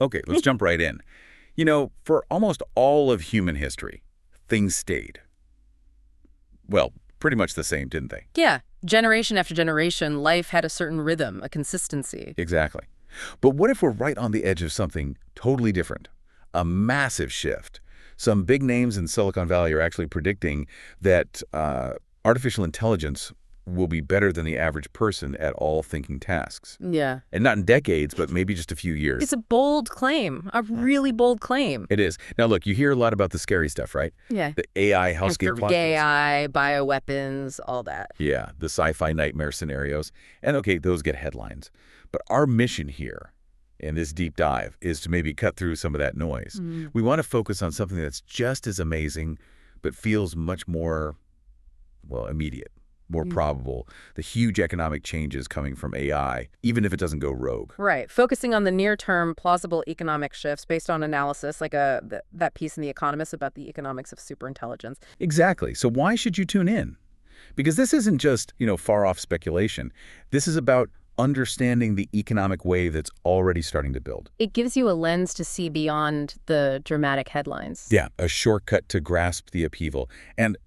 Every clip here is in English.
Okay, let's jump right in. For almost all of human history, things stayed, well, pretty much the same, didn't they? Yeah, generation after generation, life had a certain rhythm, a consistency. Exactly. But what if we're right on the edge of something totally different? A massive shift. Some big names in Silicon Valley are actually predicting that artificial intelligence will be better than the average person at all thinking tasks. Yeah. And not in decades, but maybe just a few years. It's a bold claim, a really bold claim. It is. Now, look, you hear a lot about the scary stuff, right? Yeah. The AI hellscape plots. AI, bioweapons, all that. Yeah, the sci-fi nightmare scenarios. And okay, those get headlines. But our mission here in this deep dive is to maybe cut through some of that noise. We want to focus on something that's just as amazing, but feels much more, well, immediate, more probable. The huge economic changes coming from AI, even if it doesn't go rogue. Right. Focusing on the near-term plausible economic shifts based on analysis, like that piece in The Economist about the economics of superintelligence. Exactly. So why should you tune in? Because this isn't just, far-off speculation. This is about understanding the economic wave that's already starting to build. It gives you a lens to see beyond the dramatic headlines. Yeah, a shortcut to grasp the upheaval. And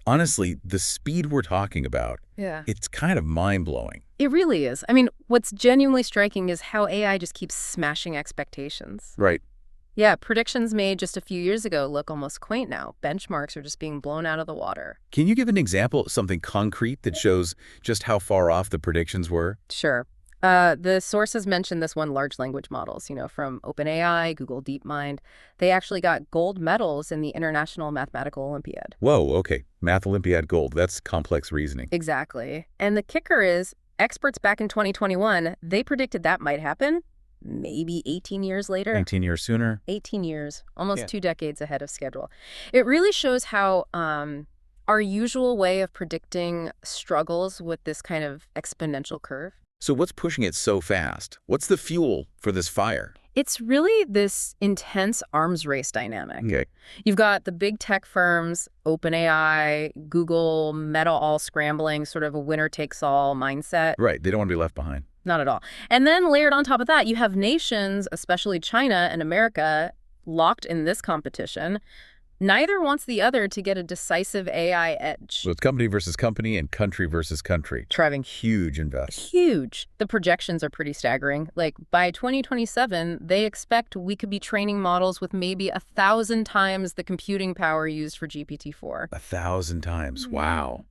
honestly, the speed we're talking about, it's kind of mind-blowing. It really is. I mean, what's genuinely striking is how AI just keeps smashing expectations. Right. Yeah, predictions made just a few years ago look almost quaint now. Benchmarks are just being blown out of the water. Can you give an example, something concrete that shows just how far off the predictions were? Sure. The sources mentioned this one large language models, from OpenAI, Google DeepMind. They actually got gold medals in the International Mathematical Olympiad. Whoa, okay. Math Olympiad gold. That's complex reasoning. Exactly. And the kicker is, experts back in 2021, they predicted that might happen maybe 18 years later. 18 years sooner. 18 years, almost 2 decades ahead of schedule. It really shows how our usual way of predicting struggles with this kind of exponential curve. So what's pushing it so fast? What's the fuel for this fire? It's really this intense arms race dynamic. Okay. You've got the big tech firms, OpenAI, Google, Meta all scrambling, sort of a winner-takes-all mindset. Right. They don't want to be left behind. Not at all. And then layered on top of that, you have nations, especially China and America, locked in this competition. Neither wants the other to get a decisive AI edge. So it's company versus company and country versus country. Driving huge investment. Huge. The projections are pretty staggering. Like, by 2027, they expect we could be training models with maybe 1,000 times the computing power used for GPT-4. 1,000 times. Wow.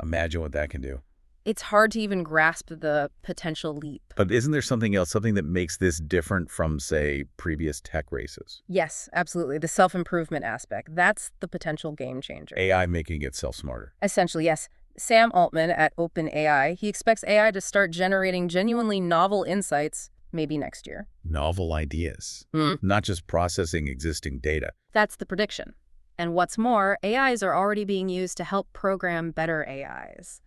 Imagine what that can do. It's hard to even grasp the potential leap. But isn't there something else, something that makes this different from, say, previous tech races? Yes, absolutely. The self-improvement aspect. That's the potential game changer. AI making itself smarter. Essentially, yes. Sam Altman at OpenAI, he expects AI to start generating genuinely novel insights maybe next year. Novel ideas, not just processing existing data. That's the prediction. And what's more, AIs are already being used to help program better AIs.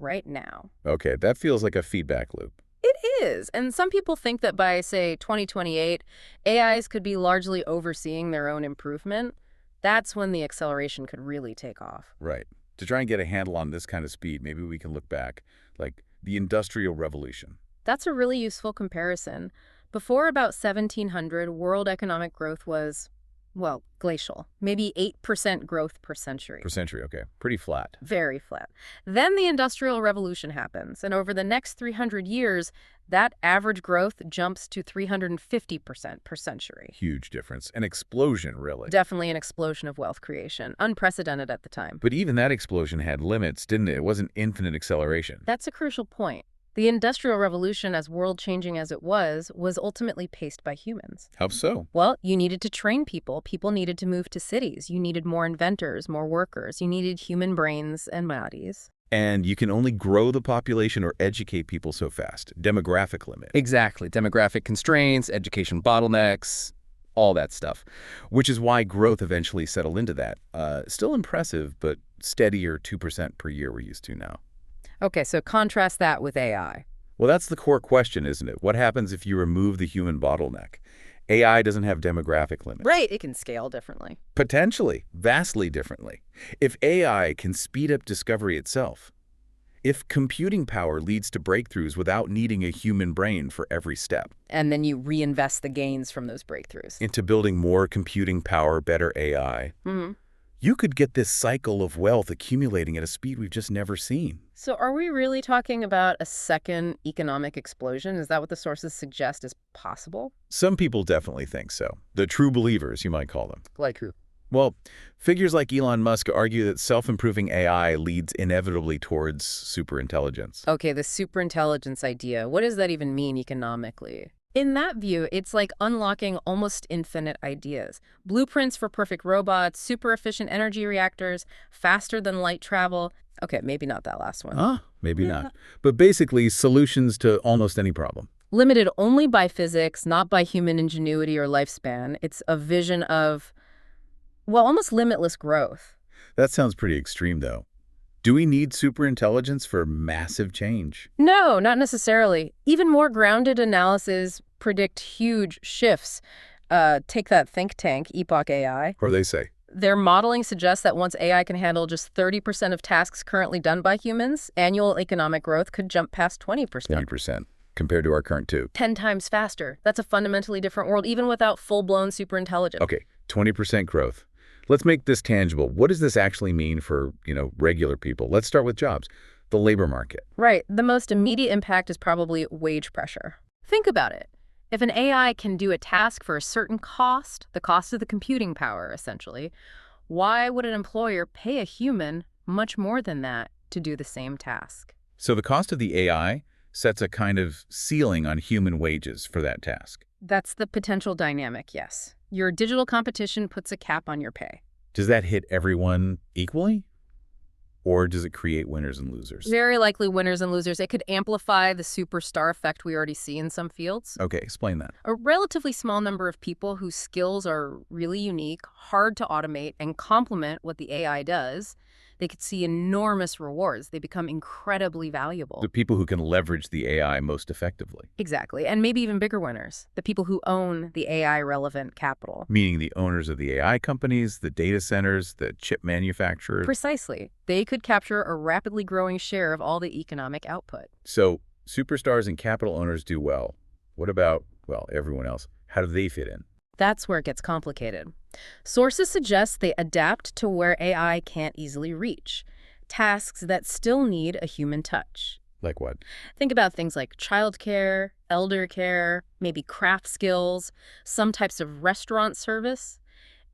Right now. Okay, that feels like a feedback loop. It is. And some people think that by, say, 2028, AIs could be largely overseeing their own improvement. That's when the acceleration could really take off. Right. To try and get a handle on this kind of speed, maybe we can look back, like the Industrial Revolution. That's a really useful comparison. Before about 1700, world economic growth was, well, glacial. Maybe 8% growth per century. Per century, okay. Pretty flat. Very flat. Then the Industrial Revolution happens, and over the next 300 years, that average growth jumps to 350% per century. Huge difference. An explosion, really. Definitely an explosion of wealth creation. Unprecedented at the time. But even that explosion had limits, didn't it? It wasn't infinite acceleration. That's a crucial point. The Industrial Revolution, as world-changing as it was ultimately paced by humans. How so? Well, you needed to train people. People needed to move to cities. You needed more inventors, more workers. You needed human brains and bodies. And you can only grow the population or educate people so fast. Demographic limit. Exactly. Demographic constraints, education bottlenecks, all that stuff. Which is why growth eventually settled into that. Still impressive, but steadier 2% per year we're used to now. Okay, so contrast that with AI. Well, that's the core question, isn't it? What happens if you remove the human bottleneck? AI doesn't have demographic limits. Right, it can scale differently. Potentially, vastly differently. If AI can speed up discovery itself, if computing power leads to breakthroughs without needing a human brain for every step. And then you reinvest the gains from those breakthroughs. Into building more computing power, better AI. You could get this cycle of wealth accumulating at a speed we've just never seen. So are we really talking about a second economic explosion? Is that what the sources suggest is possible? Some people definitely think so. The true believers, you might call them. Like who? Well, figures like Elon Musk argue that self-improving AI leads inevitably towards superintelligence. Okay, the superintelligence idea. What does that even mean economically? In that view, it's like unlocking almost infinite ideas. Blueprints for perfect robots, super efficient energy reactors, faster than light travel. Okay, maybe not that last one. Maybe not. But basically, solutions to almost any problem. Limited only by physics, not by human ingenuity or lifespan. It's a vision of, well, almost limitless growth. That sounds pretty extreme, though. Do we need superintelligence for massive change? No, not necessarily. Even more grounded analyses predict huge shifts. Take that think tank, Epoch AI. Or they say. Their modeling suggests that once AI can handle just 30% of tasks currently done by humans, annual economic growth could jump past 20%. 20% compared to our current 2. 10 times faster. That's a fundamentally different world, even without full-blown superintelligence. Okay, 20% growth. Let's make this tangible. What does this actually mean for, regular people? Let's start with jobs, the labor market. Right. The most immediate impact is probably wage pressure. Think about it. If an AI can do a task for a certain cost, the cost of the computing power, essentially, why would an employer pay a human much more than that to do the same task? So the cost of the AI sets a kind of ceiling on human wages for that task. That's the potential dynamic, yes. Your digital competition puts a cap on your pay. Does that hit everyone equally? Or does it create winners and losers? Very likely winners and losers. It could amplify the superstar effect we already see in some fields. Okay, explain that. A relatively small number of people whose skills are really unique, hard to automate, and complement what the AI does, they could see enormous rewards. They become incredibly valuable. The people who can leverage the AI most effectively. Exactly. And maybe even bigger winners, the people who own the AI-relevant capital. Meaning the owners of the AI companies, the data centers, the chip manufacturers. Precisely. They could capture a rapidly growing share of all the economic output. So superstars and capital owners do well. What about, well, everyone else? How do they fit in? That's where it gets complicated. Sources suggest they adapt to where AI can't easily reach, tasks that still need a human touch. Like what? Think about things like childcare, elder care, maybe craft skills, some types of restaurant service,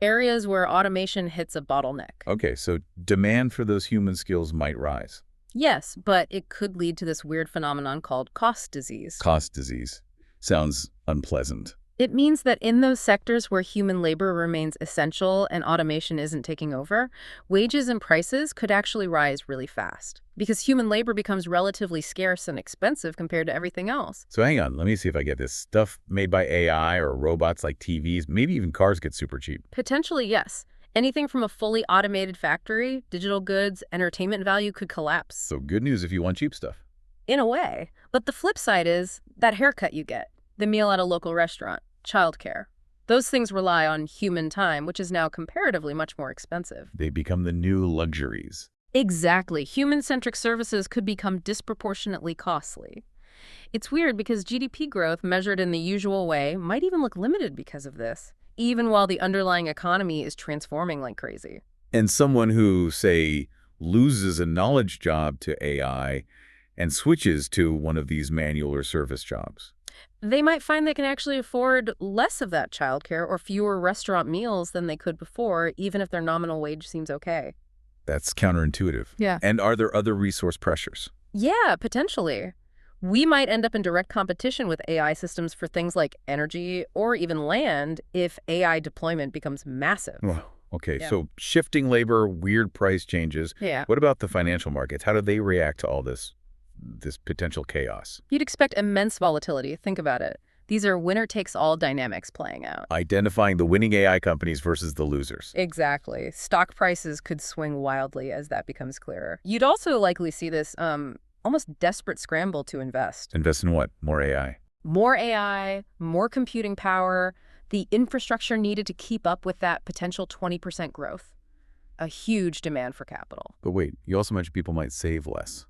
areas where automation hits a bottleneck. Okay, so demand for those human skills might rise. Yes, but it could lead to this weird phenomenon called cost disease. Cost disease. Sounds unpleasant. It means that in those sectors where human labor remains essential and automation isn't taking over, wages and prices could actually rise really fast because human labor becomes relatively scarce and expensive compared to everything else. So hang on, let me see if I get this. Stuff made by AI or robots like TVs, maybe even cars get super cheap. Potentially, yes. Anything from a fully automated factory, digital goods, entertainment value could collapse. So good news if you want cheap stuff. In a way. But the flip side is that haircut you get, the meal at a local restaurant, childcare. Those things rely on human time, which is now comparatively much more expensive. They become the new luxuries. Exactly. Human-centric services could become disproportionately costly. It's weird because GDP growth measured in the usual way might even look limited because of this, even while the underlying economy is transforming like crazy. And someone who, say, loses a knowledge job to AI and switches to one of these manual or service jobs. They might find they can actually afford less of that childcare or fewer restaurant meals than they could before, even if their nominal wage seems okay. That's counterintuitive. Yeah. And are there other resource pressures? Yeah, potentially. We might end up in direct competition with AI systems for things like energy or even land if AI deployment becomes massive. Well, okay, Yeah. so shifting labor, weird price changes. Yeah. What about the financial markets? How do they react to all this potential chaos? You'd expect immense volatility. Think about it. These are winner-takes-all dynamics playing out. Identifying the winning AI companies versus the losers. Exactly. Stock prices could swing wildly as that becomes clearer. You'd also likely see this almost desperate scramble to invest. Invest in what? More AI. More AI, more computing power, the infrastructure needed to keep up with that potential 20% growth. A huge demand for capital. But wait, you also mentioned people might save less.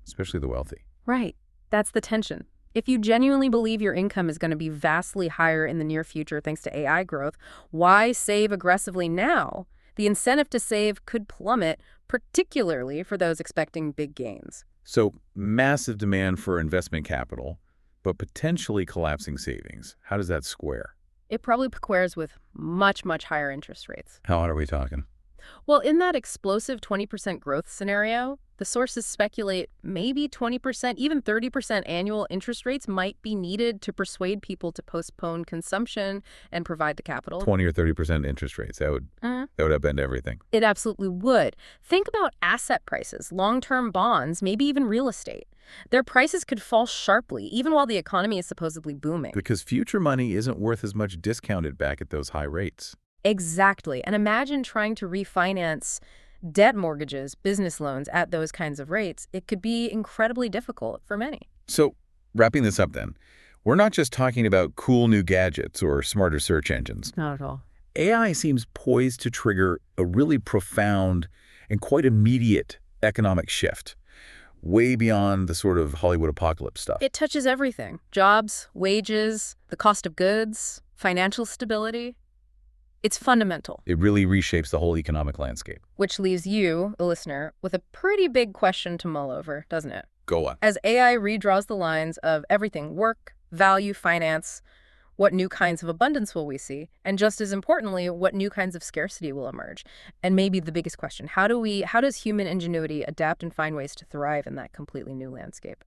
especially the wealthy. Right. That's the tension. If you genuinely believe your income is going to be vastly higher in the near future thanks to AI growth, why save aggressively now? The incentive to save could plummet, particularly for those expecting big gains. So massive demand for investment capital, but potentially collapsing savings. How does that square? It probably squares with much, much higher interest rates. How hot are we talking? Well, in that explosive 20% growth scenario, the sources speculate maybe 20%, even 30% annual interest rates might be needed to persuade people to postpone consumption and provide the capital. 20 or 30% interest rates. That would upend everything. It absolutely would. Think about asset prices, long-term bonds, maybe even real estate. Their prices could fall sharply, even while the economy is supposedly booming. Because future money isn't worth as much discounted back at those high rates. Exactly. And imagine trying to refinance debt mortgages, business loans at those kinds of rates. It could be incredibly difficult for many. So, wrapping this up then, we're not just talking about cool new gadgets or smarter search engines. Not at all. AI seems poised to trigger a really profound and quite immediate economic shift, way beyond the sort of Hollywood apocalypse stuff. It touches everything. Jobs, wages, the cost of goods, financial stability. It's fundamental. It really reshapes the whole economic landscape. Which leaves you, the listener, with a pretty big question to mull over, doesn't it? Go on. As AI redraws the lines of everything, work, value, finance, what new kinds of abundance will we see? And just as importantly, what new kinds of scarcity will emerge? And maybe the biggest question, how does human ingenuity adapt and find ways to thrive in that completely new landscape?